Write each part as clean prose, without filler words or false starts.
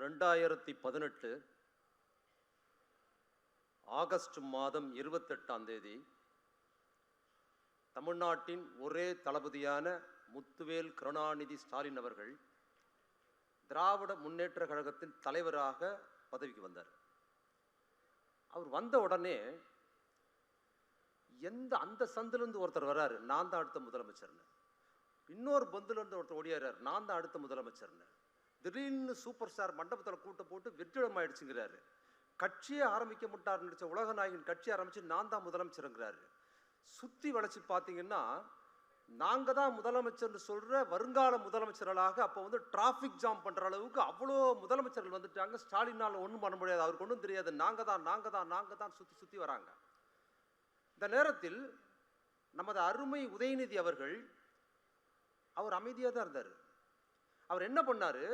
2018 August மாதம் 28ஆம் தேதி தமிழ்நாட்டின் ஒரே தளபதியான முத்துவேல் கருணாநிதி ஸ்டாலின் அவர்கள் திராவிட முன்னேற்ற கழகத்தின் தலைவராக பதவிக்கு வந்தார். அவர் வந்த உடனே அந்த சந்திலிருந்து ஒருத்தர் வர்றாரு, நான் தான் அடுத்த முதலமைச்சர்னு. இன்னொரு பந்துலேருந்து ஒருத்தர் ஓடியாரு, நான் தான் அடுத்த முதலமைச்சர்னு. திடீர்னு சூப்பர் ஸ்டார் மண்டபத்தில் கூட்ட போட்டு வெற்றிடம் ஆயிடுச்சுங்கிறாரு. கட்சியே ஆரம்பிக்க மாட்டார் நினைச்ச உலக நாயகன் கட்சி ஆரம்பிச்சு நான் தான் முதலமைச்சருங்கிறாரு. சுத்தி வளைச்சு பார்த்தீங்கன்னா நாங்கள் தான் முதலமைச்சர்னு சொல்ற வருங்கால முதலமைச்சர்களாக அப்போ டிராஃபிக் ஜாம் பண்ற அளவுக்கு அவ்வளோ முதலமைச்சர்கள் வந்துட்டாங்க. ஸ்டாலினால் ஒன்றும் பண்ண முடியாது, அவருக்கு ஒன்றும் தெரியாது. நாங்கள் தான் சுத்தி சுத்தி வராங்க. இந்த நேரத்தில் நமது அருமை உதயநிதி அவர்கள் அவர் அமைதியாக தான் இருந்தார். அவர் என்ன பண்ணாரு,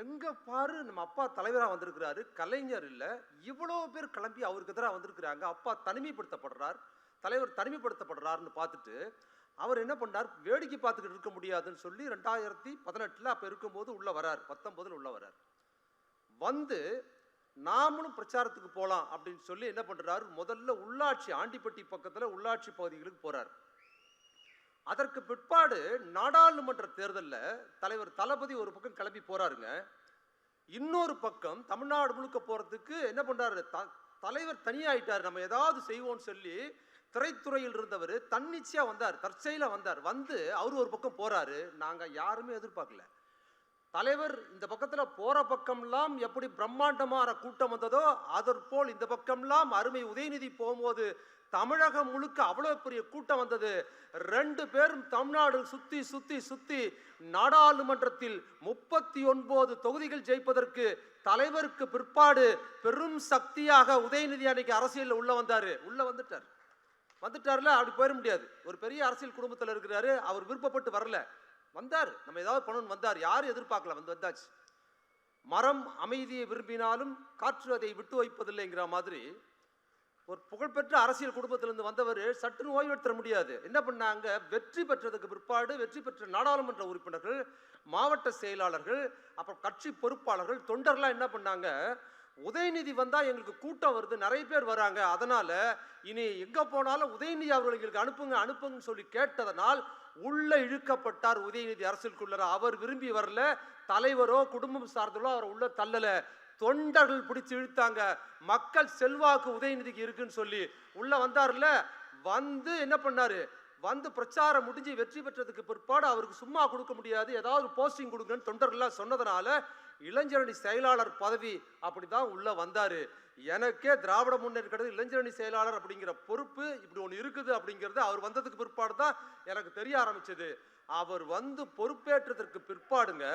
எங்க பாரு நம்ம அப்பா தலைவராக வந்திருக்கிறாரு, கலைஞர் இல்லை, இவ்வளோ பேர் கிளம்பி அவருக்கு எதிராக வந்திருக்கிறாங்க, அப்பா தனிமைப்படுத்தப்படுறார், தலைவர் தனிமைப்படுத்தப்படுறாருன்னு பார்த்துட்டு அவர் என்ன பண்ணார், வேடிக்கை பார்த்துக்கிட்டு இருக்க முடியாதுன்னு சொல்லி 2018 அப்போ இருக்கும்போது உள்ள வரார், 19 உள்ள வரார். வந்து நாமளும் பிரச்சாரத்துக்கு போகலாம் அப்படின்னு சொல்லி என்ன பண்றாரு, முதல்ல உள்ளாட்சி ஆண்டிப்பட்டி பக்கத்தில் உள்ளாட்சி பகுதிகளுக்கு போறார். அதற்கு பிற்பாடு நாடாளுமன்ற தேர்தலில் தலைவர் தளபதி ஒரு பக்கம் கிளம்பி போறாருங்க. இன்னொரு பக்கம் தமிழ்நாடு முழுக்க போறதுக்கு என்ன பண்றாரு, தலைவர் தனியாயிட்டார், நம்ம ஏதாவது செய்வோம்னு சொல்லி திரைத்துறையில் இருந்தவர் தன்னிச்சையா வந்தார், தற்செயலா வந்தார். வந்து அவர் ஒரு பக்கம் போறாரு, நாங்க யாருமே எதிர்பார்க்கல. தலைவர் இந்த பக்கத்துல போற பக்கம்லாம் எப்படி பிரம்மாண்டமான கூட்டம் வந்ததோ அதற்போல் இந்த பக்கம்லாம் அருமை உதயநிதி போகும்போது தமிழகம் முழுக்க அவ்வளவு பெரிய கூட்டம் வந்தது. 2 பேரும் தமிழ்நாடு சுத்தி சுத்தி சுத்தி நாடாளுமன்றத்தில் 39 தொகுதிகள் ஜெயிப்பதற்கு தலைவருக்கு பிற்பாடு பெரும் சக்தியாக உதயநிதி அன்னைக்கு அரசியல் உள்ள வந்துட்டார்ல. அப்படி போயிட முடியாது. ஒரு பெரிய அரசியல் குடும்பத்தில் இருக்கிறாரு, அவர் விருப்பப்பட்டு வரல, வந்தார், நம்ம ஏதாவது பண்ணணும் வந்தார், யாரும் எதிர்பார்க்கல, வந்தாச்சு. மரம் அமைதியை விரும்பினாலும் காற்று அதை விட்டு வைப்பதில்லைங்கிற மாதிரி ஒரு புகழ்பெற்ற அரசியல் குடும்பத்திலிருந்து வந்தவர் சற்றுன்னு ஓய்வு எடுத்துட முடியாது. என்ன பண்ணாங்க, வெற்றி பெற்றதுக்கு பிற்பாடு வெற்றி பெற்ற நாடாளுமன்ற உறுப்பினர்கள், மாவட்ட செயலாளர்கள், அப்புறம் கட்சி பொறுப்பாளர்கள், தொண்டர்லாம் என்ன பண்ணாங்க, உதயநிதி வந்தா எங்களுக்கு கூட்டம் வருது, நிறைய பேர் வராங்க, அதனால இனி எங்க போனாலும் உதயநிதி அவர்கள் எங்களுக்கு அனுப்புங்கன்னு சொல்லி கேட்டதனால் உள்ள இழுக்கப்பட்டார் உதயநிதி அரசியலுக்குள்ள. அவர் விரும்பி வரல, தலைவரோ குடும்பம் சார்ந்தோ அவர் உள்ள தள்ளல, தொண்டர்கள் பிடிச்சு இழுத்தாங்க. மக்கள் செல்வாக்கு உதயநிதிக்கு இருக்குன்னு சொல்லி உள்ள வந்தார்ல. வந்து என்ன பண்ணாரு, வந்து பிரச்சாரம் முடிஞ்சு வெற்றி பெற்றதுக்கு பிற்பாடு அவருக்கு சும்மா கொடுக்க முடியாது, ஏதாவது போஸ்டிங் கொடுங்கன்னு தொண்டர்கள்லாம் சொன்னதுனால இளைஞரணி செயலாளர் பதவி அப்படிதான் உள்ள வந்தாரு. எனக்கே திராவிட முன்னேற்ற கழக இளைஞரணி செயலாளர் அப்படிங்கிற பொறுப்பு இப்படி ஒன்று இருக்குது அப்படிங்கிறது அவர் வந்ததுக்கு பிற்பாடு தான் எனக்கு தெரிய ஆரம்பிச்சது. அவர் வந்து பொறுப்பேற்றதற்கு பிற்பாடுங்க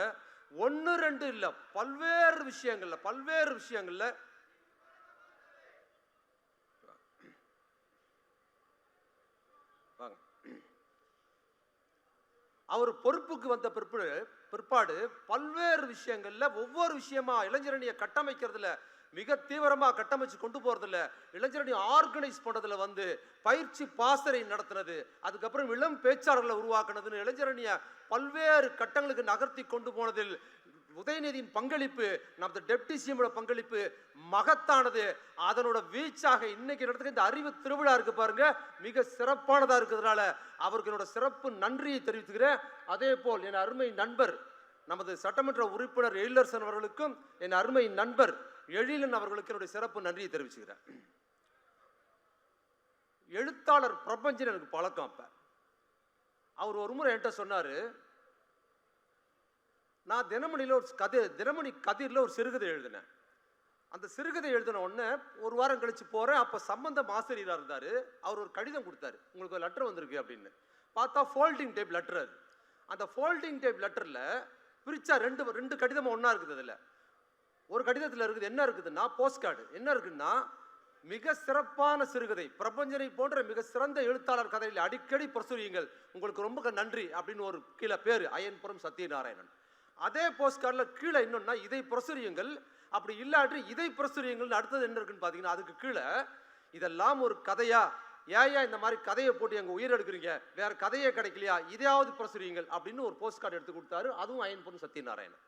1 2 இல்ல, பல்வேறு விஷயங்கள்ல அவர் பொறுப்புக்கு வந்த பிற்பாடு பல்வேறு விஷயங்கள்ல ஒவ்வொரு விஷயமா இளைஞரணியை கட்டமைக்கிறதுல மிக தீவிரமா கட்டமைச்சு கொண்டு போறதுல, இளைஞரணி ஆர்கனைஸ் பண்றதுல வந்து பயிற்சி பாசறை நடத்தினது, அதுக்கப்புறம் இளம் பேச்சாளர்களை உருவாக்குனதுன்னு இளைஞரணிய பல்வேறு கட்டங்களுக்கு நகர்த்தி கொண்டு போனதில் உதயநிதியின் பங்களிப்பு, நமது டெப்டி சிஎம் பங்களிப்பு மகத்தானது. அதனோட வீச்சாக இன்னைக்கு நடத்துகிற இந்த அறிவு திருவிழா இருக்கு பாருங்க, மிக சிறப்பானதா இருக்கிறதுனால அவருக்கு என்னோட சிறப்பு நன்றியை தெரிவித்துக்கிறேன். அதே போல் என் அருமை நண்பர் நமது சட்டமன்ற உறுப்பினர் எழிலரசன் அவர்களுக்கும் என் அருமை நண்பர் எழிலன் அவர்களுக்கு என்னுடைய சிறப்பு நன்றியை தெரிவிச்சுக்கிறேன். எழுத்தாளர் பிரபஞ்சன் எனக்கு பழக்கம். அப்ப அவர் ஒரு முறை என்கிட்ட சொன்னாரு, நான் தினமணி கதிரில் ஒரு சிறுகதை எழுதினேன். அந்த சிறுகதை எழுதின உடனே ஒரு வாரம் கழிச்சு போறேன், அப்ப சம்பந்தம் ஆசிரியராக இருந்தாரு. அவர் ஒரு கடிதம் கொடுத்தாரு, உங்களுக்கு ஒரு லெட்டர் வந்திருக்கு அப்படின்னு. பார்த்தா ஃபோல்டிங் டைப் லெட்டர். அது அந்த ஃபோல்டிங் டைப் லெட்டர்ல பிரிச்சா ரெண்டு கடிதம் ஒன்னா இருக்குது. அதுல ஒரு கடிதத்தில் இருக்குது, என்ன இருக்குதுன்னா போஸ்ட் கார்டு. என்ன இருக்குன்னா, மிக சிறப்பான சிறுகதை, பிரபஞ்சனை போன்ற மிக சிறந்த எழுத்தாளர் கதையில் அடிக்கடி பிரசுரியுங்கள், உங்களுக்கு ரொம்ப நன்றி அப்படின்னு ஒரு கீழே பேரு அய்யன்புரம் சத்யநாராயணன். அதே போஸ்ட் கார்டில் கீழே இன்னொன்னா, இதை பிரசுரியுங்கள், அப்படி இல்லாட்டி இதை பிரசுரியுங்கள். அடுத்தது என்ன இருக்குன்னு பார்த்தீங்கன்னா, அதுக்கு கீழே இதெல்லாம் ஒரு கதையா, ஏயா இந்த மாதிரி கதையை போட்டு எங்க உயிர் எடுக்கிறீங்க, வேற கதையே கிடைக்கலையா, இதையாவது பிரசுரியுங்கள் அப்படின்னு ஒரு போஸ்ட் கார்டு எடுத்து கொடுத்தாரு. அதுவும் அய்யன்புரம் சத்யநாராயணன்.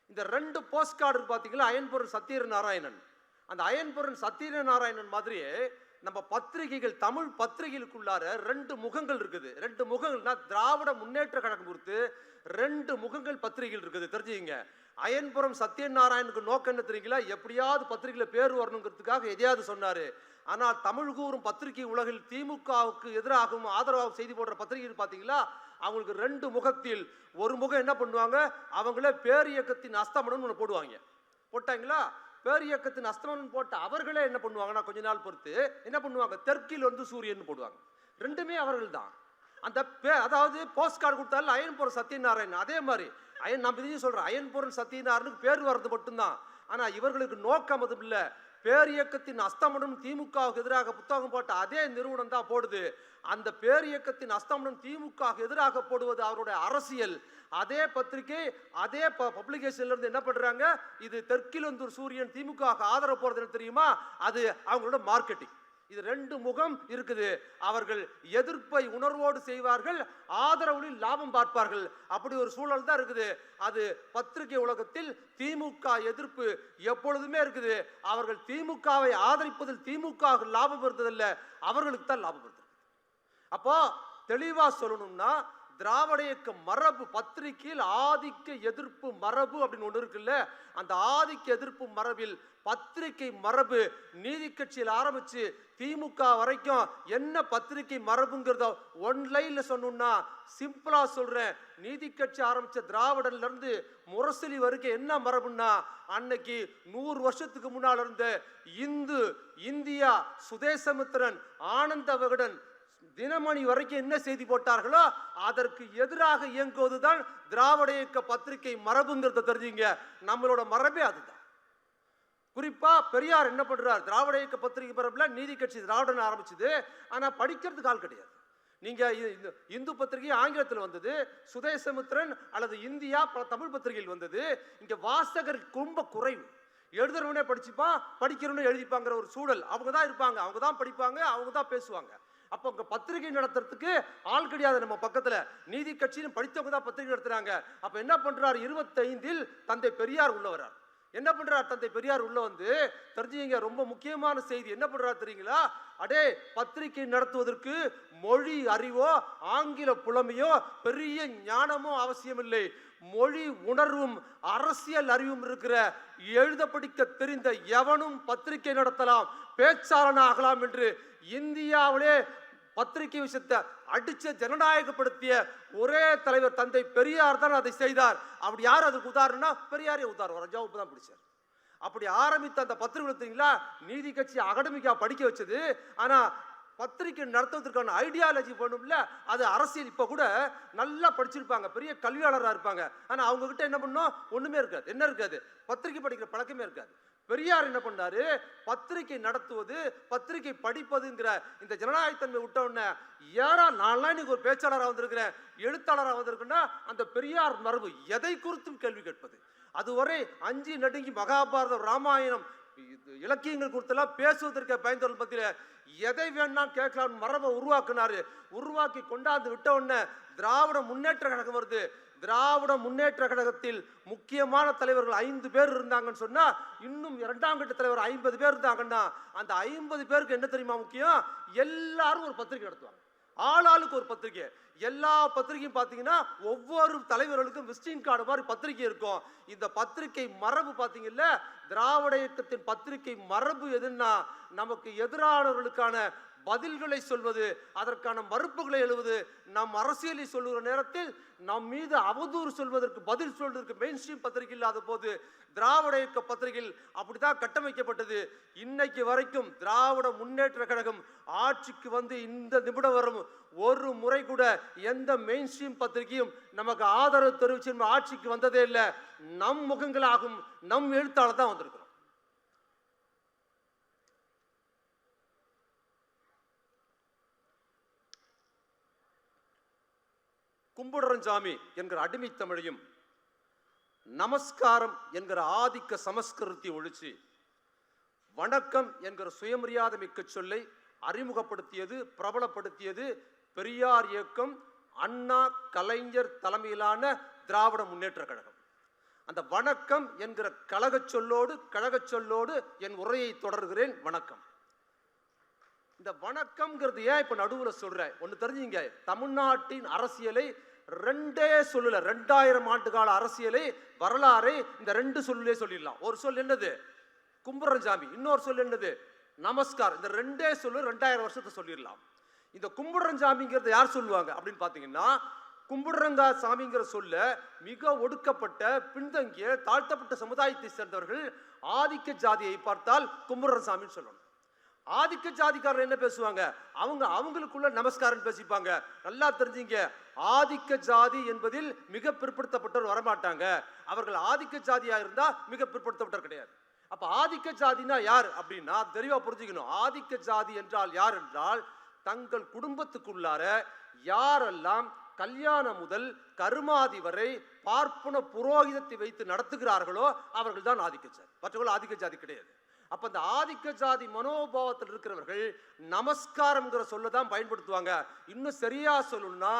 இந்த 2 போஸ்ட் கார்டு பார்த்தீங்களா, அயன்பொருள் சத்யநாராயணன். அந்த அயன்பொருள் சத்யநாராயணன் மாதிரியே நம்ம பத்திரிகைகள், தமிழ் பத்திரிகைகளுக்குள்ளார 2 முகங்கள் இருக்குது. 2 முகங்கள்னா திராவிட முன்னேற்ற கழகம் பொறுத்து 2 முகங்கள் பத்திரிகைகள் இருக்குது, தெரிஞ்சுங்க. அயன்புரம் சத்யநாராயணுக்கு நோக்கம் என்ன தெரியுங்களா? எப்படியாவது பத்திரிகையில பேர் வரணுங்கிறதுக்காக எதையாவது சொன்னாரு. ஆனால் தமிழ் கூறும் பத்திரிகை உலகில் திமுகவுக்கு எதிராகவும் ஆதரவாகவும் செய்தி போடுற பத்திரிகைகள் பார்த்தீங்களா, அவங்களுக்கு 2 முகத்தில் ஒரு முகம் என்ன பண்ணுவாங்க, அவங்களே பேர் இயக்கத்தின் அஸ்தமனம் ஒன்று போடுவாங்க. போட்டாங்களா? பேர் இயக்கத்தின் அஸ்தமனம் போட்ட அவர்களே என்ன பண்ணுவாங்கன்னா, கொஞ்ச நாள் பொறுத்து என்ன பண்ணுவாங்க, தெற்கில் வந்து சூரியன் போடுவாங்க. 2மே அவர்கள் தான். அந்த அதாவது போஸ்ட் கார்டு கொடுத்தாலும் அயன்புரம் சத்யநாராயணன். அதே மாதிரி நான் இதையும் சொல்றேன், அயன்புரம் சத்யநாராயணுக்கு பேர் வர்றது மட்டும்தான். ஆனா இவர்களுக்கு நோக்கம் அதுவும் இல்லை. பேர் இயக்கத்தின் அஸ்தமனம் திமுகவுக்கு எதிராக புத்தகம் போட்ட அதே நிறுவனம் தான் போடுது. அந்த பேர் இயக்கத்தின் அஸ்தமனம் திமுகவுக்கு எதிராக போடுவது அவருடைய அரசியல். அதே பத்திரிகை, அதே பப்ளிகேஷன்ல இருந்து என்ன பண்றாங்க, இது தெற்கிலந்தூர் சூரியன் திமுக ஆதரவு போறது தெரியுமா, அது அவங்களோட மார்க்கெட்டிங். இது 2 முகம் இருக்குது. அவர்கள் எதிர்ப்பை உணர்வோடு செய்வார்கள், ஆதரவுகளில் லாபம் பார்ப்பார்கள். அப்படி ஒரு சூழல் தான் இருக்குது. அது பத்திரிகை உலகத்தில் திமுக எதிர்ப்பு எப்பொழுதுமே இருக்குது. அவர்கள் திமுகவை ஆதரிப்பதில் திமுக லாபம் வருவதில்லை, அவர்களுக்கு தான் லாபம் வருது. அப்போ தெளிவா சொல்லணும்னா, திராவிட இயக்க மரபு பத்திரிகையில் ஆதிக்க எதிர்ப்பு மரபு அப்படின்னு ஒன்று இருக்குல்ல, அந்த ஆதிக்க எதிர்ப்பு மரபில் பத்திரிகை மரபு நீதி கட்சியில் ஆரம்பிச்சு திமுக வரைக்கும் என்ன பத்திரிகை மரபுங்கிறத ஒன்லைன்ல சொன்னோம்னா, சிம்பிளா சொல்றேன், நீதி கட்சி ஆரம்பிச்ச திராவிடன்ல இருந்து முரசொலி வரைக்கும் என்ன மரபுன்னா, அன்னைக்கு 100 வருஷத்துக்கு முன்னால் இருந்த இந்தியா, சுதேசமித்திரன், ஆனந்த விகடன், தினமணி வரைக்கும் என்ன செய்தி போட்டார்களோ அதற்கு எதிராக இயங்குவதுதான் திராவிட இயக்க பத்திரிகை மரபுங்கிறத தெரிஞ்சுங்க. நம்மளோட மரபே அதுதான். குறிப்பா பெரியார் என்ன பண்றார், திராவிட இயக்க பத்திரிகை மரபுல நீதி கட்சி திராவிடன் ஆரம்பிச்சது. ஆனா படிக்கிறதுக்கு ஆள் கிடையாது. நீங்க இந்து பத்திரிகை ஆங்கிலத்தில் வந்தது, சுதேசமித்திரன் அல்லது இந்தியா பல தமிழ் பத்திரிகையில் வந்தது. இங்க வாசகர் ரொம்ப குறைவு. எழுதுறவனே படிச்சுப்பான், படிக்கிறவனே எழுதிப்பாங்கிற ஒரு சூழல். அவங்க தான் இருப்பாங்க, அவங்க தான் படிப்பாங்க, அவங்க தான் பேசுவாங்க. அப்போ உங்க பத்திரிகை நடத்துறதுக்கு ஆள் கிடையாது. நம்ம பக்கத்துல நீதி கட்சின்னு படித்தவங்க தான் பத்திரிகை நடத்துறாங்க. அப்ப என்ன பண்றாரு, 25இல் தந்தை பெரியார் உள்ள வர்றார். என்ன பண்றார் தந்தை பெரியார் உள்ள வந்து, தெரிஞ்சுங்க ரொம்ப முக்கியமான செய்தி என்ன பண்றாரு தெரியுங்களா, அடே பத்திரிகை நடத்துவதற்கு மொழி அறிவோ ஆங்கில புலமையோ பெரிய ஞானமோ அவசியம் இல்லை. மொழி உணர்வும் அரசியல் அறிவும் இருக்கிற, எழுத படிக்க தெரிந்த எவனும் பத்திரிகை நடத்தலாம், பேச்சாளன் ஆகலாம் என்று இந்தியாவிலே பத்திரிகை விஷயத்தை அடிச்ச ஜனநாயகப்படுத்திய ஒரே தலைவர் தந்தை பெரியார் தான் அதை செய்தார். அப்படி யார் அதுக்கு உதாரணம்னா பெரியாரே உதாரணம். ரஜாவுக்கு தான் பிடிச்சார். அப்படி ஆரம்பித்த அந்த பத்திரிகை தெரியுங்களா, நீதி கட்சி அகடமிக்கா படிக்க வச்சது. ஆனா பத்திரிகை நடத்துவதற்கான ஐடியாலஜி பண்ணும்ல, அது அரசியல். இப்ப கூட நல்லா படிச்சிருப்பாங்க, பெரிய கல்வியாளராக இருப்பாங்க. ஆனா அவங்க கிட்ட என்ன பண்ணும், ஒண்ணுமே இருக்காது. என்ன இருக்காது, பத்திரிகை படிக்கிற பழக்கமே இருக்காது. பெரியார் என்ன பண்ணாரு, பத்திரிகை நடத்துவது, பத்திரிகை படிப்பதுங்கிற இந்த ஜனநாயகத்தன்மை விட்ட உடனே, யாரா நான்லாம் இன்னைக்கு ஒரு பேச்சாளராக வந்திருக்கிறேன், எழுத்தாளராக வந்திருக்குன்னா அந்த பெரியார் மரபு எதை குறித்தும் கேள்வி கேட்பது. அதுவரை அஞ்சி நடுங்கி மகாபாரதம், ராமாயணம், இலக்கியங்கள் கொடுத்தெல்லாம் பேசுவதற்கு பயந்தவர்கள் பத்தியில எதை வேணா கேட்கலாம் மரபை உருவாக்குனாரு. உருவாக்கி கொண்டாந்து விட்ட உடனே திராவிட முன்னேற்ற கழகம் வருது. திராவிட முன்னேற்ற கழகத்தில் முக்கியமான தலைவர்கள் 5 பேர் இருந்தாங்கன்னு சொன்னா, இன்னும் 2ஆம் கட்ட தலைவர் 50 பேர் இருந்தாங்கன்னா, அந்த 50 பேருக்கு என்ன தெரியுமா முக்கியம், எல்லாரும் ஒரு பத்திரிகை நடத்துவாங்க. ஆளாளுக்கு ஒரு பத்திரிகை. எல்லா பத்திரிகையும் பார்த்தீங்கன்னா ஒவ்வொரு தலைவர்களுக்கும் விசிட்டிங் கார்டு மாதிரி பத்திரிகை இருக்கும். இந்த பத்திரிகை மரபு பார்த்தீங்கல்ல, திராவிட இயக்கத்தின் பத்திரிகை மரபு எதுன்னா, நமக்கு எதிரானவர்களுக்கான பதில்களை சொல்வது, அதற்கான மறுப்புகளை எழுவது, நம் அரசியலை சொல்லுகிற நேரத்தில் நம் மீது அவதூறு சொல்வதற்கு பதில் சொல்வதற்கு மெயின் ஸ்ட்ரீம் பத்திரிகை இல்லாத போது திராவிட இயக்க பத்திரிகையில் அப்படித்தான் கட்டமைக்கப்பட்டது. இன்னைக்கு வரைக்கும் திராவிட முன்னேற்ற கழகம் ஆட்சிக்கு வந்து இந்த நிமிடம் வரும் ஒரு முறை கூட எந்த மெயின் ஸ்ட்ரீம் பத்திரிகையும் நமக்கு ஆதரவு தெரிவிச்சு ஆட்சிக்கு வந்ததே இல்லை. நம் முகங்களாகும் நம் எழுத்தாளர் தான் வந்திருக்கிறோம். கும்பிடுறஞ்சாமி என்கிற அடிமை தமிழையும், நமஸ்காரம் என்கிற ஆதிக்க சமஸ்கிருதி ஒழிச்சு வணக்கம் என்கிற சுயமரியாதை மிக்க சொல்லை அறிமுகப்படுத்தியது, பிரபலப்படுத்தியது பெரியார் இயக்கம், அண்ணா, கலைஞர் தலைமையிலான திராவிட முன்னேற்ற கழகம். அந்த வணக்கம் என்கிற கழகச் சொல்லோடு என் உரையை தொடர்கிறேன். வணக்கம். இந்த வணக்கம்ங்கிறது ஏன் இப்ப நடுவுல சொல்றேன், ஒண்ணு தெரிஞ்சுங்க. தமிழ்நாட்டின் அரசியலை ரெண்டே சொல்லல, 2000 ஆண்டு கால அரசியலை வரலாறை இந்த 2 சொல்லே சொல்லிடலாம். ஒரு சொல் என்னது? கும்புறஞ்சாமி. இன்னொரு சொல் என்னது? நமஸ்கார். இந்த 2 சொல்லு 2000 வருஷத்தை சொல்லிடலாம். இந்த கும்புறஞ்சாமிங்கிறது யார் சொல்லுவாங்க அப்படின்னு பாத்தீங்கன்னா, கும்பிடுறங்கா சாமிங்கிற சொல்ல மிக ஒடுக்கப்பட்ட, பின்தங்கிய, தாழ்த்தப்பட்ட சமுதாயத்தை சேர்ந்தவர்கள் ஆதிக்க ஜாதியை பார்த்தால் கும்பிடுற சாமின்னு சொல்லணும். ஆதிக்க ஜாதிக்காரர் என்ன பேசுவாங்க? அவங்களுக்குள்ள நமஸ்காரம் பேசிப்பாங்க. நல்லா தெரிஞ்சுங்க, ஆதிக்க ஜாதி என்பதில் மிக பிற்படுத்தப்பட்டவர் வரமாட்டாங்க. அவர்கள் ஆதிக்க ஜாதியா இருந்தா மிக பிற்படுத்தப்பட்டவர் கிடையாது. அப்ப ஆதிக்க ஜாதினா யார் அப்படின்னா தெளிவா புரிஞ்சுக்கணும். ஆதிக்க ஜாதி என்றால் யார் என்றால், தங்கள் குடும்பத்துக்குள்ளார யாரெல்லாம் கல்யாணம் முதல் கருமாதி வரை பார்ப்பன புரோகிதத்தை வைத்து நடத்துகிறார்களோ அவர்கள் தான் ஆதிக்க ஜாதி. மற்றவர்கள் ஆதிக்க ஜாதி கிடையாது. அப்ப அந்த ஆதிக்க ஜாதி மனோபாவத்தில் இருக்கிறவர்கள் நமஸ்காரம்ங்கிற சொல்லதான் பயன்படுத்துவாங்க. இன்னும் சரியா சொல்லணும்னா,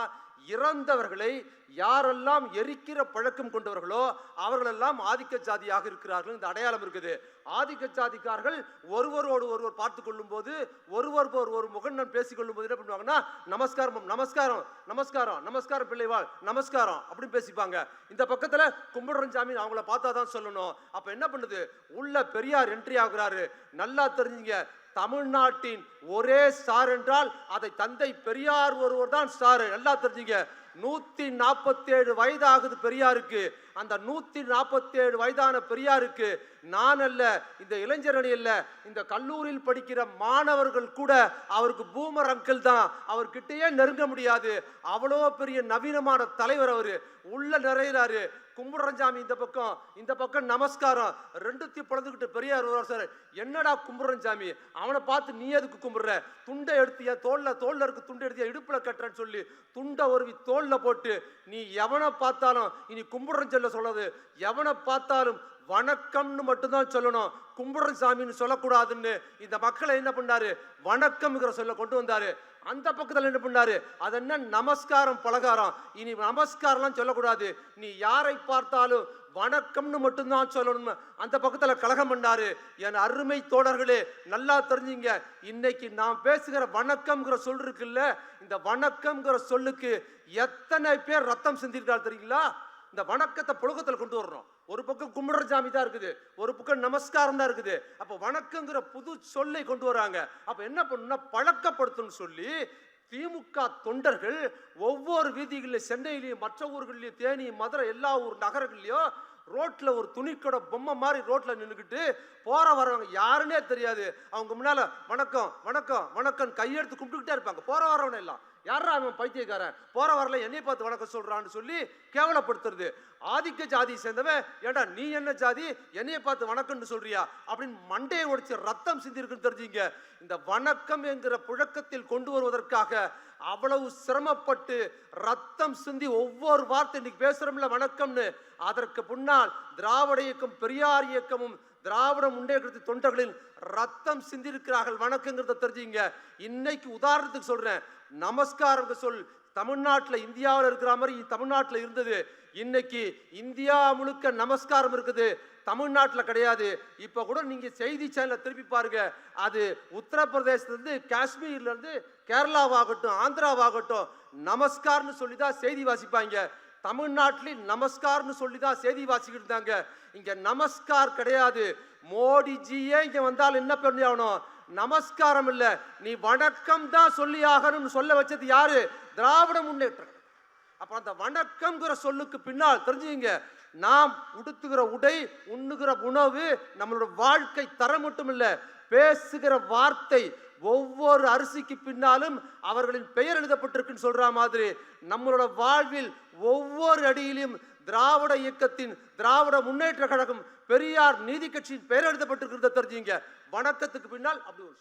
இறந்தவர்களை யாரெல்லாம் எரிக்கிற பழக்கம் கொண்டவர்களோ அவர்களெல்லாம் ஆதிக்க ஜாதியாக இருக்கிறார்கள். இந்த அடையாளம் இருக்குது. ஆதிக்க ஜாதிக்காரர்கள் ஒருவரோடு ஒருவர் பார்த்து கொள்ளும் போது, ஒருவர் முகண்ணன் பேசிக் கொள்ளும் போது என்ன பண்ணுவாங்கன்னா, நமஸ்காரம் நமஸ்காரம் நமஸ்காரம் நமஸ்காரம் பிள்ளைவாள் நமஸ்காரம் அப்படின்னு பேசிப்பாங்க. இந்த பக்கத்துல கும்பிடுறஞ்சாமி அவங்கள பார்த்தாதான் சொல்லணும். அப்ப என்ன பண்ணுது? உள்ள பெரியார் என்ட்ரி ஆகுறாரு. நல்லா தெரிஞ்சுங்க, தமிழ்நாட்டின் ஒரே ஸ்டார் என்றால் அதை தந்தை பெரியார் ஒருவர் தான் ஸ்டார். நல்லா தெரிஞ்சுங்க. 147 வயதாகுது பெரியாருக்கு. அந்த 147 வயதான பெரியாருக்கு நான் அல்ல, இந்த இளைஞர் அணி அல்ல, இந்த கல்லூரியில் படிக்கிற மாணவர்கள் கூட அவருக்கு பூமர் அங்கிள் தான். அவர்கிட்டயே நெருங்க முடியாது. அவ்வளோ பெரிய நவீனமான தலைவர் அவரு. உள்ள நிறையிறாரு. கும்பிடுறஞ்சாமி இந்த பக்கம் நமஸ்காரம். ரெண்டுத்தையும் பிளந்துக்கிட்டு பெரியார் சார், என்னடா கும்பிடுறஞ்சாமி, அவனை பார்த்து நீ எதுக்கு கும்பிடுற? துண்டை எடுத்தியா? தோல்ல இருக்கு துண்டை எடுத்தியா? இடுப்புல கட்டுறன்னு சொல்லி துண்டை ஒருவி தோல்ல போட்டு, நீ எவனை பார்த்தாலும் இனி கும்பிடுறஞ்சல்ல சொல்லாது, எவனை பார்த்தாலும் வணக்கம்னு மட்டும்தான் சொல்லணும், கும்பிடுற சாமின்னு சொல்லக்கூடாதுன்னு இந்த மக்களை என்ன பண்ணாரு? வணக்கம்ங்கிற சொல்ல கொண்டு வந்தாரு. அந்த பக்கத்தில் என்ன பண்ணாரு? அது என்ன? நமஸ்காரம் பலகாரம். இனி நமஸ்காரம்லாம் சொல்லக்கூடாது, நீ யாரை பார்த்தாலும் வணக்கம்னு மட்டும்தான் சொல்லணும். அந்த பக்கத்தில் கலகம் பண்ணாரு. என் அருமை தோழர்களே, நல்லா தெரிஞ்சுங்க, இன்னைக்கு நாம் பேசுகிற வணக்கம்ங்கிற சொல் இருக்குல்ல, இந்த வணக்கம்ங்கிற சொல்லுக்கு எத்தனை பேர் ரத்தம் சிந்திருக்காரு தெரியுங்களா? இந்த வணக்கத்தை புழக்கத்தில் கொண்டு வரணும். ஒரு பக்கம் கும்பிடுற சாமி தான் இருக்குது, ஒரு பக்கம் நமஸ்காரம் தான் இருக்குது. அப்ப வணக்கங்கிற புது சொல்லை கொண்டு வராங்க. அப்ப என்ன பண்ணுன்னா, பழக்கப்படுத்தணும்னு சொல்லி திமுக தொண்டர்கள் ஒவ்வொரு வீதிகளிலும், சென்னையிலையும் மற்ற ஊர்களிலையும், தேனி, மதுரை, எல்லா ஊர் நகரங்கள்லையும் ரோட்ல ஒரு துணிக்கடை பொம்மை மாதிரி ரோட்ல நின்றுக்கிட்டு போற வரவங்க யாருன்னே தெரியாது, அவங்க முன்னால வணக்கம் வணக்கம் வணக்கம் கையெடுத்து கும்பிட்டுக்கிட்டே இருப்பாங்க. போற வரவன எல்லாம் யாரா அவன் பைத்தியக்காரன், போற வரல என்னை பார்த்து வணக்கம் சொல்றான்னு சொல்லி கேவலப்படுத்துறது. ஆதிக்க ஜாதி சேர்ந்தவன், ஏண்டா நீ என்ன ஜாதி, என்னைய பார்த்து வணக்கம்னு சொல்றியா அப்படின்னு மண்டையை உடைச்சு ரத்தம் சிந்தி இருக்குன்னு தெரிஞ்சுங்க. இந்த வணக்கம் என்கிற புழக்கத்தில் கொண்டு வருவதற்காக அவ்வளவு சிரமப்பட்டு ரத்தம் சிந்தி ஒவ்வொரு வார்த்தை இன்னைக்கு பேசுறோம்ல வணக்கம்னு, அதற்கு முன்னால் திராவிட இயக்கம், பெரியார் இயக்கமும் திராவிட முன்னேற்ற தொண்டர்களின் ரத்தம் சிந்திருக்கிறார்கள். வணக்கங்கிறத தெரிஞ்சுங்க. இன்னைக்கு உதாரணத்துக்கு சொல்றேன், நமஸ்காரம் சொல் தமிழ்நாட்டில் இந்தியாவில் இருக்கிற மாதிரி தமிழ்நாட்டில் இருந்தது. இன்னைக்கு இந்தியா முழுக்க நமஸ்காரம் இருக்குது, தமிழ்நாட்டில் கிடையாது. இப்ப கூட நீங்க செய்தி சேனல திருப்பி பாருங்க, அது உத்தரப்பிரதேசத்திலிருந்து காஷ்மீர்ல இருந்து கேரளாவாகட்டும் ஆந்திராவாகட்டும் நமஸ்கார்னு சொல்லிதான் செய்தி வாசிப்பாங்க. தமிழ்நாட்டில் நமஸ்கார்னு சொல்லிதான் செய்தி வாசிக்கிட்டு இருந்தாங்க. இங்க நமஸ்கார் கிடையாது. மோடிஜியே இங்க வந்தால் என்ன பண்ணி ஆகணும்? நமஸ்காரம் இல்ல, நீ வணக்கம் தான் சொல்லி ஆகணும்னு சொல்ல வச்சது யாரு? திராவிட முன்னேற்றம். அப்ப அந்த வணக்கம்ங்கிற சொல்லுக்கு பின்னால் தெரிஞ்சுங்க, நாம் உடுத்துகிற உடை, உண்ணுகிற உணவு, நம்மளோட வாழ்க்கை தரம் மட்டும் இல்ல, பேசுகிற வார்த்தை, ஒவ்வொரு அரிசிக்கு பின்னாலும் அவர்களின் பெயர் எழுதப்பட்டிருக்குன்னு சொல்ற மாதிரி நம்மளோட வாழ்வில் ஒவ்வொரு அடியிலும் திராவிட இயக்கத்தின், திராவிட முன்னேற்ற கழகம், பெரியார் நீதி கட்சியின் பெயர் எழுதப்பட்டிருக்கிறத தெரிஞ்சுங்க. வணக்கத்துக்கு பின்னால் அப்படி ஒரு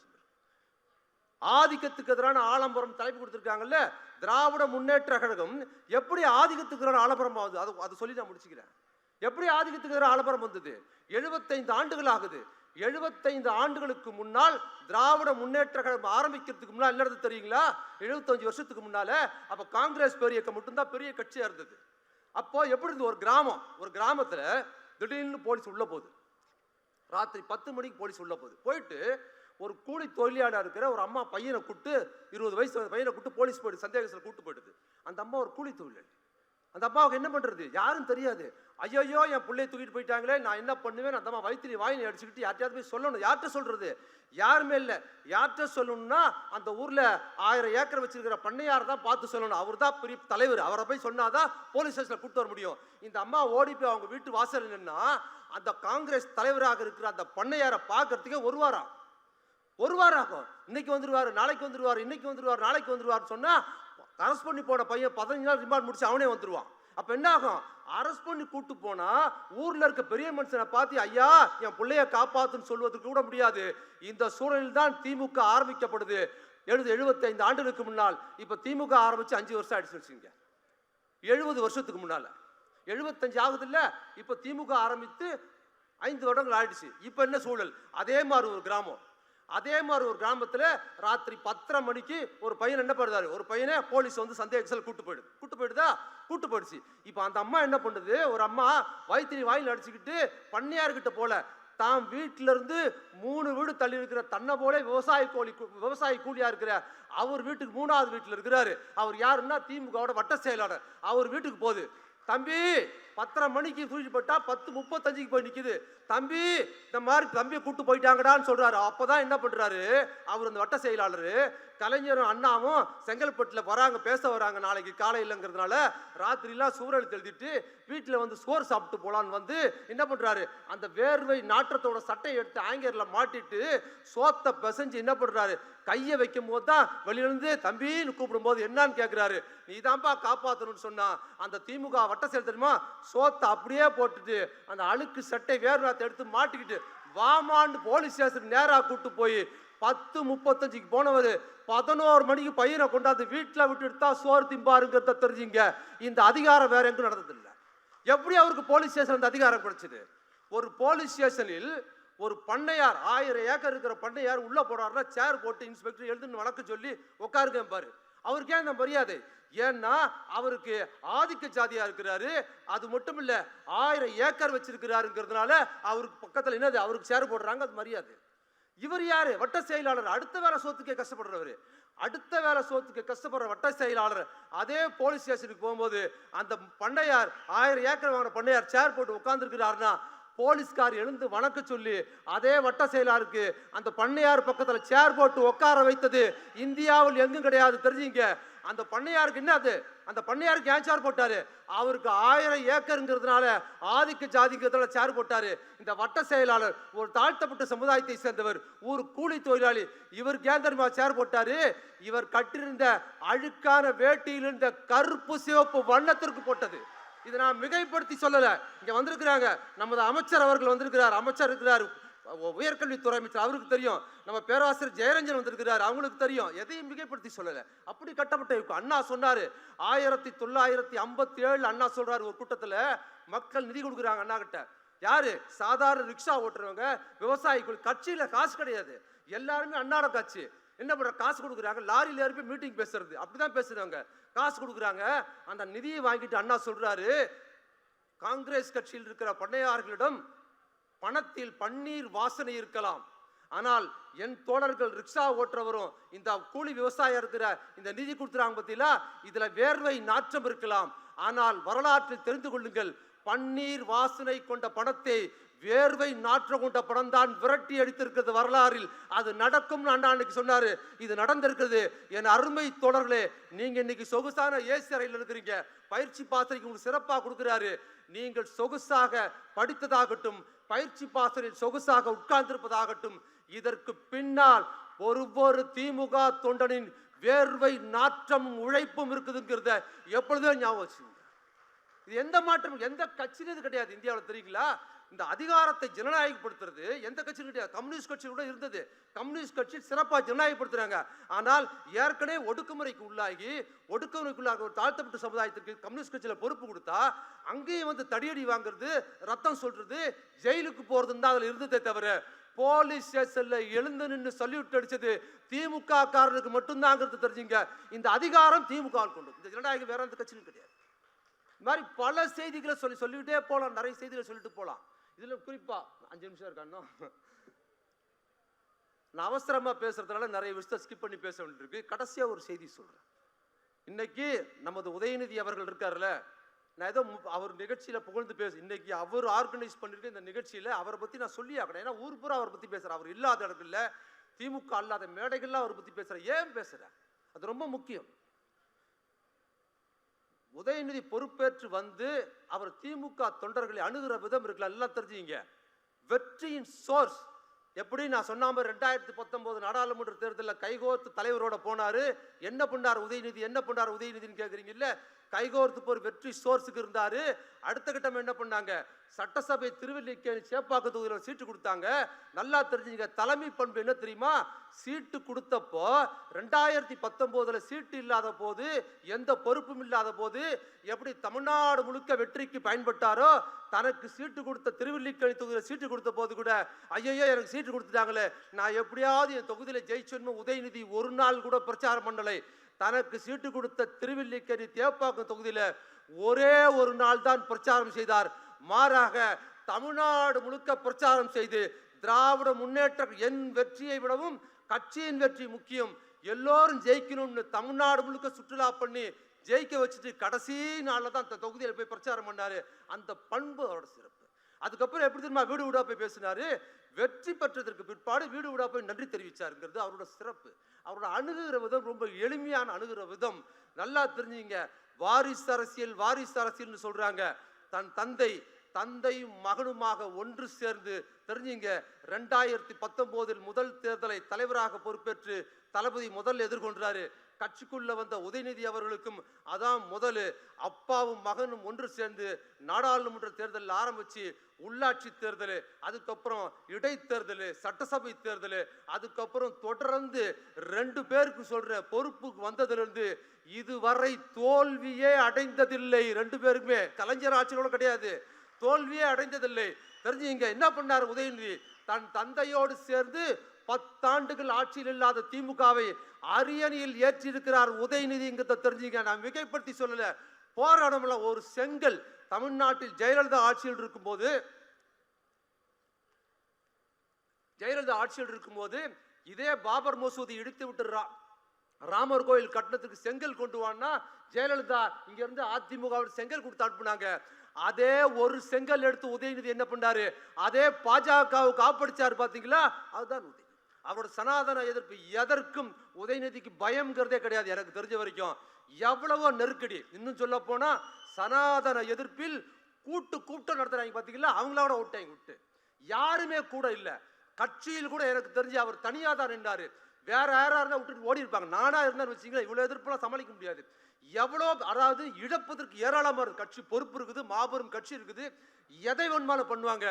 ஆதிக்கத்துக்கு எதிரான ஆலம்பரம் தலைப்பு கொடுத்திருக்காங்கல்ல, திராவிட முன்னேற்ற கழகம் எப்படி ஆதிக்கத்துக்கு எதிரான ஆலம்பரம் ஆகுது? அது சொல்லி நான் முடிச்சுக்கிறேன். எப்படி ஆதிக்கத்துக்கு எதிரான ஆலம்பரம் வந்தது? 75 ஆண்டுகள் ஆகுது. 75 ஆண்டுகளுக்கு முன்னால் திராவிட முன்னேற்ற கழகம் ஆரம்பிக்கிறதுக்கு முன்னால் என்ன தெரியுங்களா? 75 வருஷத்துக்கு முன்னால அப்ப காங்கிரஸ் பெரிய இயக்கம் மட்டும்தான் பெரிய கட்சியா இருந்தது. அப்போ எப்படி இருந்து ஒரு கிராமத்துல திடீர்னு போலீஸ் உள்ள போகுது. ராத்திரி 10 மணிக்கு போலீஸ் உள்ள போகுது. போயிட்டு ஒரு கூலி தொழிலாளர் இருக்கிற ஒரு அம்மா பையனை கூட்டு 20 வயசு பையனை கூட்டு போலீஸ் போயிட்டு சந்தேகத்தில் கூட்டு போயிடுது. அந்த அம்மா ஒரு கூலி தொழிலாளி. அந்த அம்மாவுக்கு என்ன பண்றது, யாரும் தெரியாது. ஐயோ என் பிள்ளையை தூக்கிட்டு போயிட்டாங்களே, நான் என்ன பண்ணுவேன்? அந்த அம்மா வயிற்றுல வாயினை அடிச்சுக்கிட்டு யார்ட்டையாவது போய் சொல்லணும். யார்கிட்ட சொல்றது? யாருமே இல்லை. யார்கிட்ட சொல்லணும்னா அந்த ஊர்ல 1000 ஏக்கர் வச்சிருக்கிற பண்ணையார் தான் பார்த்து சொல்லணும். அவர் தான் பெரிய தலைவர். அவரை போய் சொன்னாதான் போலீஸ் ஸ்டேஷன்ல கூட்டு வர முடியும். இந்த அம்மா ஓடி போய் அவங்க வீட்டு வாசல் நின்னா அந்த காங்கிரஸ் தலைவராக இருக்கிற அந்த பண்ணையாரை பார்க்கறதுக்கே ஒரு வாரம் ஆகும். இன்னைக்கு வந்துருவாரு, நாளைக்கு வந்துருவாரு, இன்னைக்கு வந்துருவாரு, நாளைக்கு வந்துருவாருன்னு சொன்னா அரெஸ்ட் பண்ணி போன பையன் 15 நாள் ரிமாண்ட் முடிச்சு அவனே வந்துருவான். அப்ப என்ன ஆகும்? அரெஸ்ட் பண்ணி கூட்டு போனா ஊர்ல இருக்க பெரிய மனுஷனை பார்த்து ஐயா என் பிள்ளைய காப்பாத்துன்னு சொல்வதற்கு கூட முடியாது. இந்த சூழலில் தான் திமுக ஆரம்பிக்கப்படுது. 75 ஆண்டுகளுக்கு முன்னால். இப்ப திமுக ஆரம்பிச்சு 5 வருஷம் ஆயிடுச்சு வச்சுங்க. 70 வருஷத்துக்கு முன்னால 75 ஆகுது இல்ல. இப்ப திமுக ஆரம்பித்து 5 வருடங்கள் ஆயிடுச்சு. இப்ப என்ன சூழல்? அதே மாதிரி ஒரு கிராமத்துல ராத்திரி 10:30 மணிக்கு ஒரு பையன் என்ன பண்ணுறாரு, ஒரு பையனை போலீஸ் வந்து சந்தேகத்தில் கூட்டு போயிடுச்சு. இப்ப அந்த அம்மா என்ன பண்ணுது, ஒரு அம்மா வயிற்று வாயில் அடிச்சுக்கிட்டு பண்ணையார்கிட்ட போல தான் வீட்டில இருந்து 3 வீடு தள்ளி இருக்கிற தன்னை போல விவசாய கூலியா இருக்கிற அவர் வீட்டுக்கு 3வது வீட்டுல இருக்கிறாரு. அவர் யாருன்னா திமுகவோட வட்ட செயலாளர். அவர் வீட்டுக்கு போகுது. தம்பி 10:30 மணிக்கு தூக்கிட்டு போட்டா 10:35 போய் நிக்குது. தம்பி இந்த மாதிரி தம்பியை கூட்டு போயிட்டாங்கடான்னு சொல்றாரு. அப்பதான் என்ன பண்றாரு அவர், அந்த வட்ட செயலாளர் கலைஞரும் அண்ணாவும் செங்கல்பட்டுல வராங்க, பேச வராங்க நாளைக்கு காலையிலங்கிறதுனால ராத்திரிலாம் சூழல் எழுதிட்டு வீட்டுல வந்து சோறு சாப்பிட்டு போலான்னு வந்து என்ன பண்றாரு, அந்த வேர்வை நாற்றத்தோட சட்டையை எடுத்து ஆங்கர்ல மாட்டிட்டு சோத்தை பிசைஞ்சு என்ன பண்றாரு, கையை வைக்கும் போது தான் வெளியிலிருந்து தம்பின்னு கூப்பிடும் போது என்னன்னு கேட்கிறாரு, நீ தான்ப்பா காப்பாற்றணும்னு சொன்னா அந்த திமுக வட்ட செயல் தெரியுமா, சோத்தை அப்படியே போட்டுட்டு அந்த அழுக்கு சட்டை வேர்வை எடுத்து மாட்டிக்கிட்டு வாமான்னு போலீஸ் ஸ்டேஷன் நேரா கூட்டு போய் 10:35 போனவர் 11 மணிக்கு பையனை கொண்டாந்து வீட்டில் விட்டு எடுத்தா சோறு திம்பாருங்கிறத தெரிஞ்சுங்க. இந்த அதிகாரம் வேற எங்கும் நடந்ததில்லை. எப்படி அவருக்கு போலீஸ் ஸ்டேஷன் அந்த அதிகாரம் கிடைச்சது? ஒரு போலீஸ் ஸ்டேஷனில் ஒரு பண்ணையார் 1000 ஏக்கர் இருக்கிற பண்ணையார் உள்ள போறாருன்னா சேர் போட்டு இன்ஸ்பெக்டர் எழுதுன்னு வழக்கு சொல்லி உட்காருங்க பாரு. அவருக்கு ஏன் இந்த மரியாதை? ஏன்னா அவருக்கு ஆதிக்க ஜாதியா இருக்கிறாரு. அது மட்டும் இல்ல 1000 ஏக்கர் வச்சிருக்கிறாருங்கிறதுனால அவருக்கு பக்கத்துல என்னது, அவருக்கு சேர் போடுறாங்க, அது மரியாதை. இவர் யாரு? வட்ட செயலாளர். அடுத்த வேலை சோத்துக்கே கஷ்டப்படுறவர். அடுத்த வேலை சோத்துக்கு கஷ்டப்படுற வட்ட செயலாளர் அதே போலீஸ் ஸ்டேஷனுக்கு போகும்போது அந்த பண்ணையார் 1000 ஏக்கர் வாங்கின பண்ணையார் சேர் போட்டு உட்கார்ந்து இருக்கிறாருன்னா போலீஸ்கார் எழுந்து வணக்க சொல்லி அதே வட்ட செயலாளருக்கு அந்த பண்ணையார் பக்கத்துல சேர் போட்டு உட்கார வைத்தது இந்தியாவில் எங்கும் கிடையாது. தெரிஞ்சுங்க. அந்த பண்ணையாருக்கு என்ன, அது அந்த பண்ணையாருக்கு ஏன் சேர் போட்டாரு? அவருக்கு 1000 ஏக்கருங்கிறதுனால ஆதிக்க ஜாதிங்கிறதுனால சேர் போட்டாரு. இந்த வட்ட செயலாளர் ஒரு தாழ்த்தப்பட்ட சமுதாயத்தை சேர்ந்தவர், ஒரு கூலி தொழிலாளி. இவருக்கு ஏன் தெரியுமா சேர் போட்டாரு? இவர் கட்டிருந்த அழுக்கான வேட்டியில் இருந்த கருப்பு சிவப்பு வண்ணத்திற்கு போட்டது. இதை நான் மிகைப்படுத்தி சொல்லல. இங்க வந்திருக்கிறாங்க நமது அமைச்சர் அவர்கள் வந்திருக்கிறார், அமைச்சர் இருக்கிறார், உயர்கல்வித்துறை அமைச்சர், அவருக்கு தெரியும். நம்ம பேராசிரியர் ஜெயரஞ்சன் வந்திருக்கிறார், அவங்களுக்கு தெரியும். எதையும் மிகைப்படுத்தி சொல்லல. அப்படி கட்டப்பட்ட இருக்கும். அண்ணா சொன்னாரு 1957 அண்ணா சொல்றாரு ஒரு கூட்டத்துல, மக்கள் நிதி கொடுக்குறாங்க அண்ணா கிட்ட. யாரு? சாதாரண ரிக்ஷா ஓட்டுறவங்க, விவசாயிகள். கட்சியில காசு கிடையாது, எல்லாருமே அண்ணாட கட்சி. என்ன பண்ற, காசு கொடுக்குறாங்க. லாரியில ஏறி மீட்டிங் பேசுறது, அப்படிதான் பேசுறாங்க. காசு கொடுக்குறாங்க. அந்த நிதியை வாங்கிட்டு அண்ணா சொல்றாரு, காங்கிரஸ் கட்சியில் இருக்கிற பண்ணையார்களிடம் பணத்தில் பன்னீர் வாசனை இருக்கலாம், ஆனால் என் தோழர்கள் ரிக்ஷா ஓட்டுறவரும் இந்த கூலி விவசாயம் இருக்கிற இந்த நிதி கொடுத்துறாங்க பத்தியில, இதுல வேர்வை நாற்றம் இருக்கலாம், ஆனால் வரலாற்றில் தெரிந்து கொள்ளுங்கள், பன்னீர் வாசனை கொண்ட பணத்தை வேர்வை நாற்றம் கொண்ட படம் தான் விரட்டி அடித்திருக்கிறது வரலாறில். அது நடக்கும் அன்னைக்கு சொன்னாரு. இது நடந்திருக்கிறது. என் அருமை தோழர்களே, நீங்க இன்னைக்கு சொகுசான ஏசி அறையில் இருக்கிறீங்க, பயிற்சி பாசறைக்கு உங்களுக்கு சிறப்பாக கொடுக்கிறாரு. நீங்கள் சொகுசாக படித்ததாகட்டும், பயிற்சி பாசறையில் சொகுசாக உட்கார்ந்திருப்பதாகட்டும், இதற்கு பின்னால் ஒவ்வொரு திமுக தொண்டனின் வேர்வை நாற்றம் உழைப்பும் இருக்குதுங்கிறத எப்பொழுதும் ஞாபகம் வச்சுங்க. இது எந்த மாற்றம் எந்த கட்சியிலும் கிடையாது இந்தியாவில். தெரியுங்களா? இந்த அதிகாரத்தை ஜனநாயகப்படுத்துறது எந்த கட்சியும் கிடையாது. கம்யூனிஸ்ட் கட்சி கூட இருந்தது. கம்யூனிஸ்ட் கட்சி சிறப்பாக ஜனநாயகப்படுத்துறாங்க. ஆனால் ஏற்கனவே ஒடுக்குமுறைக்கு உள்ளாகி ஒரு தாழ்த்தப்பட்ட சமுதாயத்திற்கு கம்யூனிஸ்ட் கட்சியில பொறுப்பு கொடுத்தா அங்கேயும் வந்து தடியடி வாங்குறது, ரத்தம் சொல்றது, ஜெயிலுக்கு போறதுன்னு தான் அதுல இருந்ததே தவிர போலீஸ் ஸ்டேஷன்ல எழுந்து நின்று சல்யூட் அடிச்சது திமுக காரனுக்கு மட்டும்தான் தெரிஞ்சுங்க. இந்த அதிகாரம் திமுக கொண்டு, இந்த ஜனநாயகம் வேற எந்த கட்சியும் கிடையாது. இந்த மாதிரி பல செய்திகளை சொல்லிக்கிட்டே போகலாம், நிறைய செய்திகளை சொல்லிட்டு போகலாம். இதுல குறிப்பா 5 நிமிஷம் இருக்கானோ, நான் அவசரமா பேசுறதுனால நிறைய விஷயத்தை ஸ்கிப் பண்ணி பேச வேண்டியிருக்கு. கடைசியா ஒரு செய்தி சொல்றேன். இன்னைக்கு நமது உதயநிதி அவர்கள் இருக்காருல்ல, நான் ஏதோ அவர் நிகழ்ச்சியில புகழ்ந்து பேச, இன்னைக்கு அவர் ஆர்கனைஸ் பண்ணிருக்க இந்த நிகழ்ச்சியில அவரை பத்தி நான் சொல்லி ஆகணும். ஏன்னா ஊர் பூரா அவரை பத்தி பேசுறேன். அவர் இல்லாத இடத்துல, திமுக அல்லாத மேடைகள்லாம் அவரை பத்தி பேசுறேன். ஏன் பேசுறேன்? அது ரொம்ப முக்கியம். உதயநிதி பொறுப்பேற்று வந்து அவர் திமுக தொண்டர்களை அணுகிற விதம் இருக்குல்ல, எல்லாம் தெரிஞ்சுங்க. வெற்றியின் சோர்ஸ் எப்படி நான் சொன்னாம 2019 நாடாளுமன்ற தேர்தலில் கைகோர்த்து தலைவரோட போனாரு. என்ன பண்ணார் உதயநிதி, என்ன பண்ணார் உதயநிதினு கேட்குறீங்கல்ல. கைகோர்த்து போய் வெற்றி சோர்ஸுக்கு இருந்தாரு. அடுத்த கட்டம் என்ன பண்ணாங்க, சட்டசபை திருவல்லிக்கேணி சேப்பாக்க தொகுதியில் சீட்டு கொடுத்தாங்க. நல்லா தெரிஞ்சுங்க, தலைமை பண்பு என்ன தெரியுமா? சீட்டு கொடுத்தப்போ 2019 சீட்டு இல்லாத போது, எந்த பொறுப்பும் இல்லாத போது எப்படி தமிழ்நாடு முழுக்க வெற்றிக்கு பயன்பட்டாரோ, தனக்கு சீட்டு கொடுத்த திருவல்லிக்கேணி தொகுதியில் சீட்டு கொடுத்த போது கூட ஐயோ எனக்கு சீட்டு கொடுத்துட்டாங்களே, நான் எப்படியாவது என் தொகுதியில் ஜெயிச்சோன்னு உதயநிதி ஒரு நாள் கூட பிரச்சாரம் பண்ணலை. தனக்கு சீட்டு கொடுத்த திருவல்லிக்கேணி தேப்பாக்கம் தொகுதியில் ஒரே ஒரு நாள் தான் பிரச்சாரம் செய்தார். மாறாக தமிழ்நாடு முழுக்க பிரச்சாரம் செய்து திராவிட முன்னேற்ற என் வெற்றியை விடவும் கட்சியின் வெற்றி முக்கியம், எல்லோரும் ஜெயிக்கணும்னு தமிழ்நாடு முழுக்க சுற்றுலா பண்ணி ஜெயிக்க வச்சுட்டு கடைசி நாளில் தான் அந்த தொகுதியில் போய் பிரச்சாரம் பண்ணாரு. அந்த பண்பு அவரோட சிறப்பு. அதுக்கப்புறம் எப்படி தெரியுமா வீடு வீடா போய் பேசினாரு. வெற்றி பெற்றதற்கு பிற்பாடு வீடு வீடா போய் நன்றி தெரிவிச்சாருங்கிறது அவரோட சிறப்பு. அவரோட அணுகுகிற விதம் ரொம்ப எளிமையான அணுகுகிற விதம். நல்லா தெரிஞ்சுங்க. வாரிசு அரசியல், வாரிசு அரசியல்னு சொல்றாங்க. தன் தந்தையும் மகனுமாக ஒன்று சேர்ந்து தெரிஞ்சுங்க. 2019 முதல் தேர்தலை தலைவராக பொறுப்பேற்று தளபதி முதல் எதிர்கொண்டாரு. கட்சிக்குள்ள வந்த உதயநிதி அவர்களுக்கும் அதான் முதல். அப்பாவும் மகனும் ஒன்று சேர்ந்து நாடாளுமன்ற தேர்தல் ஆரம்பிச்சு உள்ளாட்சி தேர்தல், அதுக்கப்புறம் இடைத்தேர்தல், சட்டசபை தேர்தல், அதுக்கப்புறம் தொடர்ந்து 2 பேருக்கு சொல்ற பொறுப்புக்கு வந்ததிலிருந்து இதுவரை தோல்வியே அடைந்ததில்லை. 2 பேருக்குமே கலைஞர் ஆட்சியோட கிடையாது, தோல்வியே அடைந்ததில்லை. தெரிஞ்சுங்க என்ன பண்ணார் உதயநிதி? தன் தந்தையோடு சேர்ந்து 10 ஆண்டுகள் ஆட்சியில் இல்லாத திமுகவை அரியணையில் ஏற்றிருக்கிறார் உதயநிதிங்கிறத தெரிஞ்சுங்க. நான் மிகைப்படுத்தி சொல்லல. போராடம்ல ஒரு செங்கல் தமிழ்நாட்டில் ஜெயலலிதா ஆட்சியில் இருக்கும்போது இதே பாபர் மசூதி இடித்து விட்டு ராமர் கோயில் கட்டணத்துக்கு செங்கல் கொண்டு வான்னா ஜெயலலிதா இங்க இருந்து அதிமுக செங்கல் கொடுத்து அனுப்புனாங்க. அதே ஒரு செங்கல் எடுத்து உதயநிதி என்ன பண்ணாரு? அதே பாஜகவுக்கு காப்படிச்சாரு. பாத்தீங்களா? அதுதான் உதயநிதி. அவரோட சனாதன எதிர்ப்பு எதற்கும் உதயநிதிக்கு பயம்ங்கிறதே கிடையாது. எனக்கு தெரிஞ்ச வரைக்கும் எவ்வளவோ நெருக்கடி. இன்னும் சொல்ல போனா சனாதன எதிர்ப்பில் கூட்டம் நடத்துறாங்க பாத்தீங்களா, அவங்களோட விட்டு யாருமே கூட இல்ல. கட்சியில் கூட எனக்கு தெரிஞ்சு அவர் தனியா தான் நின்றாரு. வேற யாரா இருந்தா விட்டுட்டு ஓடி இருப்பாங்க. நானா இருந்தான்னு வச்சுங்களேன், இவ்வளவு எதிர்ப்புலாம் சமாளிக்க முடியாது. எவ்வளோ, அதாவது இழப்பதற்கு ஏராளமான கட்சி பொறுப்பு இருக்குது, மாபெரும் கட்சி இருக்குது, எதை வேணுமாலும் பண்ணுவாங்க.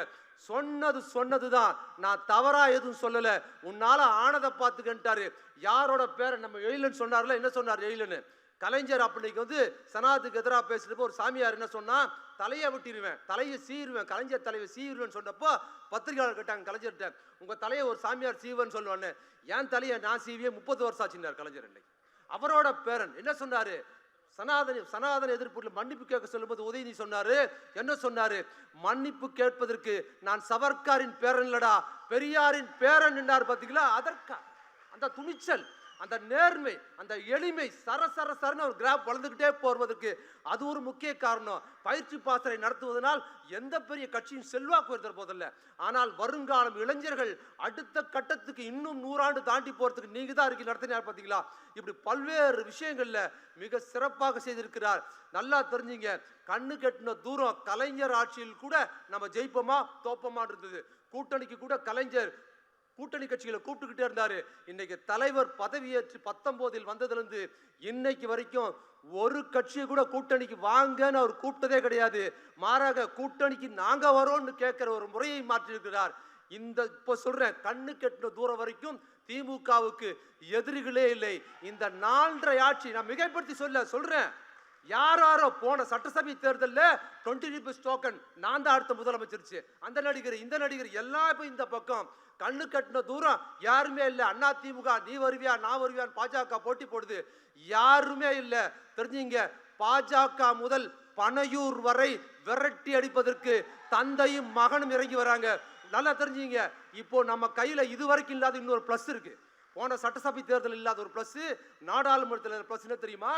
சொன்னதுதான், நான் தவறா எதுவும் சொல்லல. உன்னால ஆனதை பார்த்துக்கிட்டாரு. யாரோட பேரை நம்ம எழிலன் சொன்னார்ல, என்ன சொன்னார் எழிலன்? கலைஞர் அப்படிக்கு வந்து சனாத்துக்கு எதிராக பேசுறப்போ ஒரு சாமியார் என்ன சொன்னா, தலையை வெட்டிடுவேன், தலையை சீருவேன், கலைஞர் தலையை சீருவேன் சொன்னப்போ பத்திரிகையாளர் கேட்டாங்க கலைஞர்கிட்ட, உங்க தலையை ஒரு சாமியார் சீவன் சொல்லுவான்னு. என் தலையை நான் சீவியே 30 வருஷம் ஆச்சுன்னார் கலைஞர். இன்னைக்கு அவரோட பேரன் என்ன சொன்னாரு? சனாதன எதிர்ப்பு மன்னிப்பு கேட்க சொல்லும்போது உதயநிதி சொன்னாரு, என்ன சொன்னாரு? மன்னிப்பு கேட்பதற்கு நான் சவர்காரின் பேரன் இல்லடா, பெரியாரின் பேரன் என்றார். பாத்தீங்களா? அதற்கா அந்த துணிச்சல், அந்த நேர்மை, அந்த எளிமை, சரசரன்னு ஒரு கிராப் வளர்ந்துகிட்டே போவதற்கு அது ஒரு முக்கிய காரணம். பயிற்சி பாசறை நடத்துவதனால் எந்த பெரிய கட்சியின் செல்வாக்கு உயர்த்த போதில்லை. ஆனால் வருங்காலம் இளைஞர்கள் அடுத்த கட்டத்துக்கு இன்னும் 100 ஆண்டு தாண்டி போறதுக்கு நீங்க தான் இருக்கு நடத்தினார். பாத்தீங்களா? இப்படி பல்வேறு விஷயங்கள்ல மிக சிறப்பாக செய்திருக்கிறார். நல்லா தெரிஞ்சுங்க. கண்ணு கட்டின தூரம் கலைஞர் ஆட்சியில் கூட நம்ம ஜெயிப்போமா தோப்பமா இருந்தது. கூட்டணிக்கு கூட கலைஞர் கூட்டணி கட்சிகளை கூப்பிட்டுக்கிட்டே இருந்தாரு. இன்னைக்கு தலைவர் பதவியேற்று 19 வந்ததிலிருந்து இன்னைக்கு வரைக்கும் ஒரு கட்சியை கூட கூட்டணிக்கு வாங்கன்னு அவர் கூப்பிட்டதே கிடையாது. மாறாக கூட்டணிக்கு நாங்க வரோம்னு கேட்கிற ஒரு முறையை மாற்றிருக்கிறார். இந்த இப்ப சொல்றேன், கண்ணு கெட்டின தூரம் வரைக்கும் திமுகவுக்கு எதிரிகளே இல்லை. இந்த 4.5 ஆட்சி நான் மிகைப்படுத்தி சொல்றேன். யாரோ போன சட்டசபை தேர்தலில் 20 டோக்கன் நான் தான் அடுத்த முதலமைச்சரிச்சு, அந்த நடிகர் இந்த நடிகர் எல்லாம் இப்ப இந்த பக்கம் கண்ணு கட்டின தூரம் யாருமே இல்லை. அண்ணா திமுக நீ வருவியா நான் வருவியான்னு பாஜக போட்டி போடுது, யாருமே இல்லை. தெரிஞ்சுங்க, பாஜக முதல் பனையூர் வரை விரட்டி அடிப்பதற்கு தந்தையும் மகனும் இறங்கி வராங்க. நல்லா தெரிஞ்சுங்க. இப்போ நம்ம கையில இதுவரைக்கும் இல்லாத இன்னொரு பிளஸ் இருக்கு. போன சட்டசபை தேர்தல் இல்லாத ஒரு பிளஸ் நாடாளுமன்றத்தில் பிளஸ் என்ன தெரியுமா?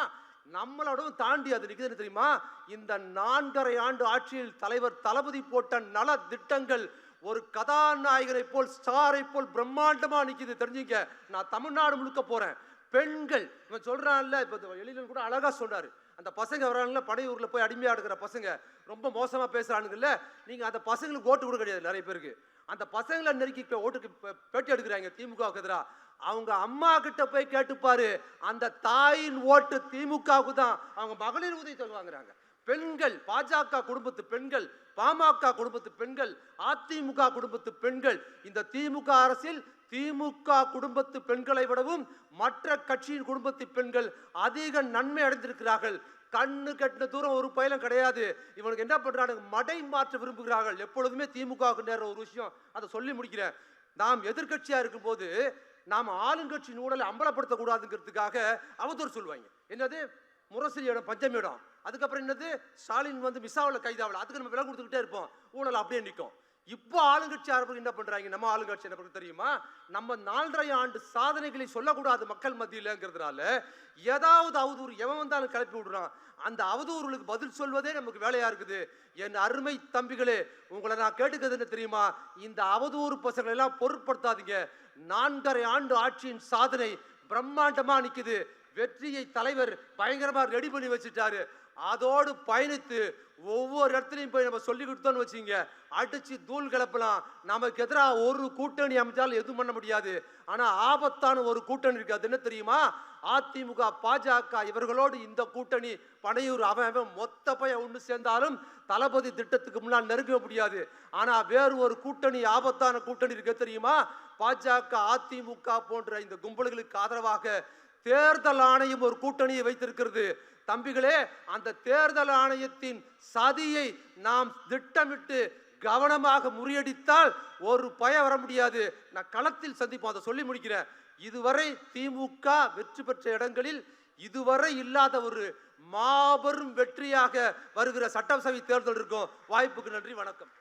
நம்மளோடவும் தாண்டி அது நிக்குதுன்னு தெரியுமா? இந்த 4.5 ஆண்டு ஆட்சியில் தலைவர் தளபதி போட்ட நல திட்டங்கள் ஒரு கதாநாயகனை போல் ஸ்டாரை போல் பிரம்மாண்டமா நிக்குது. தெரிஞ்சுங்க. நான் தமிழ்நாடு முழுக்க போறேன். பெண்கள் இவன் சொல்றான்ல, இப்ப எழிலன் கூட அழகா சொன்னாரு, அந்த பசங்க வரானுங்கள படையூர்ல போய் அடிமையா எடுக்கிற பசங்க ரொம்ப மோசமா பேசுறானுங்கல்ல, நீங்க அந்த பசங்களுக்கு ஓட்டு கூட கிடையாது. நிறைய பேருக்கு அந்த பசங்களை நெருக்கி ஓட்டுக்கு பேட்டி எடுக்கிறாங்க திமுகவுக்கு எதிரா. அவங்க அம்மா கிட்ட போய் கேட்டுப்பாரு, அந்த தாயின் ஓட்டு திமுகவுக்கு தான். அவங்க மகளிர் உதவி வாங்குறாங்க. பெண்கள், பாஜக குடும்பத்து பெண்கள், பாமக குடும்பத்து பெண்கள், அதிமுக குடும்பத்து பெண்கள், இந்த திமுக அரசில் திமுக குடும்பத்து பெண்களை விடவும் மற்ற கட்சியின் குடும்பத்து பெண்கள் அதிக நன்மை அடைந்திருக்கிறார்கள். கண்ணு கட்டின தூரம் ஒரு பயிலும் கிடையாது. இவனுக்கு என்ன பண்றாங்க? மடை மாற்ற விரும்புகிறார்கள். எப்பொழுதுமே திமுக நேர ஒரு விஷயம், அதை சொல்லி முடிக்கிறேன். நாம் எதிர்கட்சியா இருக்கும் போது நாம் ஆளுங்கட்சி ஊழலை அம்பலப்படுத்த கூடாதுங்கிறதுக்காக அவதூறு சொல்லுவாங்க. என்னது முரசொலி இடம், பஞ்சமி இடம், அதுக்கப்புறம் என்னது ஸ்டாலின் வந்து மிசாவில் கைதாவல, அதுக்கு நம்ம விலை கொடுத்துக்கிட்டே இருப்போம். ஊழல் அப்படியே நிற்கும். இப்போ ஆளுங்கட்சி என்ன பண்றாங்க? நம்ம ஆளுங்கட்சி என்ன பண்றது தெரியுமா? நம்ம 4.5 ஆண்டு சாதனைகளை சொல்லக்கூடாது மக்கள் மத்தியிலங்கிறதுனால ஏதாவது அவதூறு எவன் வந்தாலும் கிளப்பி விடுறான். அந்த அவதூறுகளுக்கு பதில் சொல்வதே நமக்கு வேலையா இருக்குது. என் அருமை தம்பிகளே, உங்களை நான் கேட்டுக்கிறது என்ன தெரியுமா? இந்த அவதூறு பசங்களை எல்லாம் பொருட்படுத்தாதீங்க. 4.5 ஆண்டு ஆட்சியின் சாதனை பிரம்மாண்டமா நிக்குது. வெற்றியை தலைவர் பயங்கரமா ரெடி பண்ணி வச்சுட்டாரு. அதோடு பயணித்து ஒவ்வொரு இடத்துலையும் போய் நம்ம சொல்லி கொடுத்தோன்னு வச்சுங்க, அடிச்சு தூள் கிளப்பலாம். நமக்கு எதிராக ஒரு கூட்டணி அமைச்சாலும் எதுவும் பண்ண முடியாது. ஆனா ஆபத்தான ஒரு கூட்டணி இருக்கு. அது என்ன தெரியுமா? அதிமுக, பாஜக இவர்களோடு இந்த கூட்டணி பனையூர் அவன் மொத்த பையன் ஒன்று சேர்ந்தாலும் தளபதி திட்டத்துக்கு முன்னால் நெருங்க முடியாது. ஆனா வேறு ஒரு கூட்டணி, ஆபத்தான கூட்டணி இருக்க தெரியுமா? பாஜக, அதிமுக போன்ற இந்த கும்பல்களுக்கு ஆதரவாக தேர்தல் ஆணையம் ஒரு கூட்டணியை வைத்திருக்கிறது. தம்பிகளே, அந்த தேர்தல் ஆணையத்தின் சதியை நாம் திட்டமிட்டு கவனமாக முறியடித்தால் ஒரு பயம் வர முடியாது. நான் களத்தில் சந்திப்போம். அதை சொல்லி முடிக்கிறேன். இதுவரை திமுக வெற்றி பெற்ற இடங்களில் இதுவரை இல்லாத ஒரு மாபெரும் வெற்றியாக வருகிற சட்டசபை தேர்தல் இருக்கும். வாய்ப்புக்கு நன்றி, வணக்கம்.